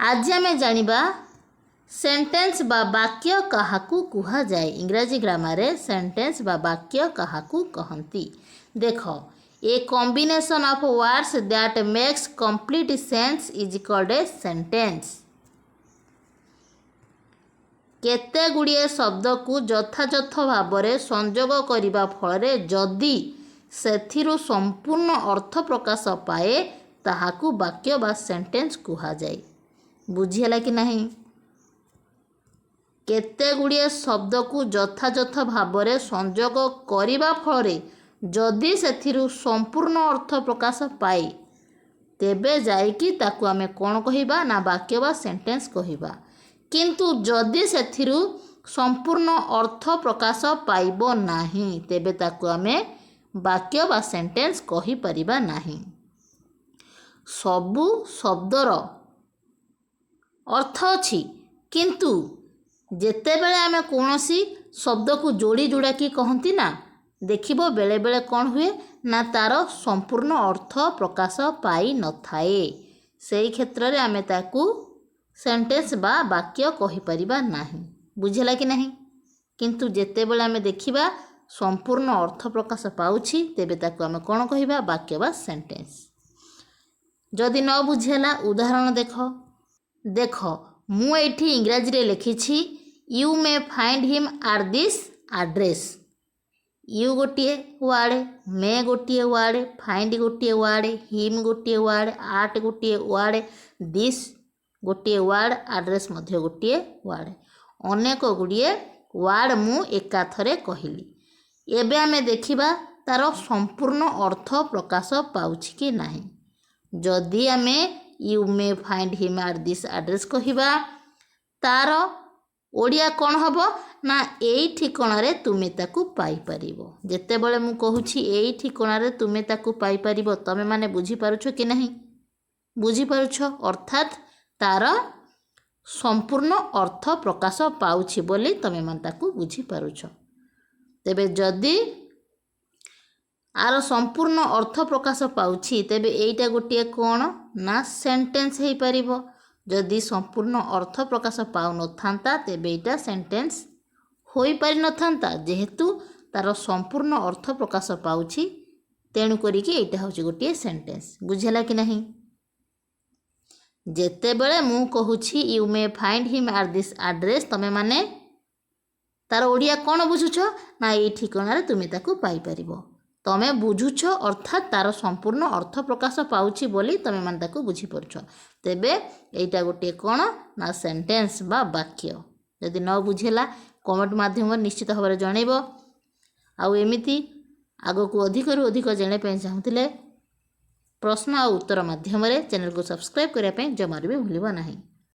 आज आम जानिबा सेंटेंस बा वाक्य काहाकू कुहा जाए। इंग्राजी ग्रामर रे सेंटेंस बा वाक्य काहाकू कहंती। देख, a combination of words that makes complete sense is called a sentence. केते गुड़िए शब्द को यथायथ भाव में संयोग करने फल जदि सेथिरु संपूर्ण अर्थ प्रकाश पाए ताहाकू वाक्य बा सेंटेंस कुहा जाए। बुझीला कि नहीं? केते गुड़िए शब्द को यथायथ भाव में संयोग करने फल जदि सेथिरु संपूर्ण अर्थ प्रकाश पाए तेबे जाइकी ताकू आमे कौन कहिबा ना वाक्य बा सेंटेंस कहिबा। किंतु जदि सेथिरु संपूर्ण अर्थ प्रकाश पाइबो नाही तेबे ताकू आमे वाक्य बा सेंटेंस कहि परिबा नाही। सबु शब्दर अर्थ अछि किंतु जेतेबेले आमे कोनोसी शब्द को जोड़ी जुड़ा कि कहंती ना देखिबो बेले बेले कौन हुए ना तार संपूर्ण अर्थ प्रकाश पाई न थाए। सेई क्षेत्र रे आमे ताकू सेंटेंस बा वाक्य कहि परिबा नाही। बुझिला कि नहीं? किंतु जेतेबेले आमे देखिबा संपूर्ण अर्थ प्रकाश पाउछि तेबे ताकू आमे कौन कहिबा वाक्य बा सेंटेंस। जदि न बुझेला उदाहरण देख मु एठी इंग्राजी रे लिखिछि you may find him at this address. You गोटे वार्ड, मे गोटे वार्ड, फाइंड गोटे वार्ड, हिम गोटे वार्ड, आर्ट गोटे वार्ड, दिस गोटे वार्ड, एड्रेस मध्य गोटे वार्ड। अनेक गुड़िए वार्ड मु एकाथरे कहली। एबे आमे देखिबा तार संपूर्ण अर्थ प्रकाश पाउछि कि नाही। जदि आमे you may find him at this address कहिबा तार ओडिया कौन हम ना एई ठिकाना तुमे ताकू पाई परिबो। जेतेबेले मु कहूछि एई ठिकाना तुमे ताकू पाई परिबो तमे माने बुझी पारुछो कि नहीं? बुझी पारुछो अर्थात तार संपूर्ण अर्थ प्रकाश पाउछि बोली तमे मान ताकू बुझी पारुछो। तेबे जदि आर संपूर्ण अर्थ प्रकाश पाउछि तेबे एइटा गोटे कौन ना सेंटेंस हे परिबो। जदि संपूर्ण अर्थ प्रकाश पाउ न थांता तेबे एटा सेंटेंस होई पारि न थांता। जेहेतु तार संपूर्ण अर्थ प्रकाश पाउछि तेणु करिके एटा होछि गोटे सेंटेंस। बुझिला कि नहीं? जेतेबेले मु कहूछि you may find him at this address तमे माने तार ओडिया कौन बुझुछ ना एई ठिकाना तुमे ताकू पाई परिबो। तमे बुझुछ अर्थात तार संपूर्ण अर्थ प्रकाश पाउछि बोली तमे मान ताकू बुझी परुछ। तेबे एइटा गोटे कौन ना सेंटेंस बा वाक्य। यदि न बुझेला कमेंट माध्यम निश्चित भाव में जनइब। आउ एमिति आगको अधिक रु अधिक जाने पे चाहूतिले प्रश्न और उत्तर माध्यम चैनल को सब्सक्राइब करने जमार भी भूलिबा नहीं।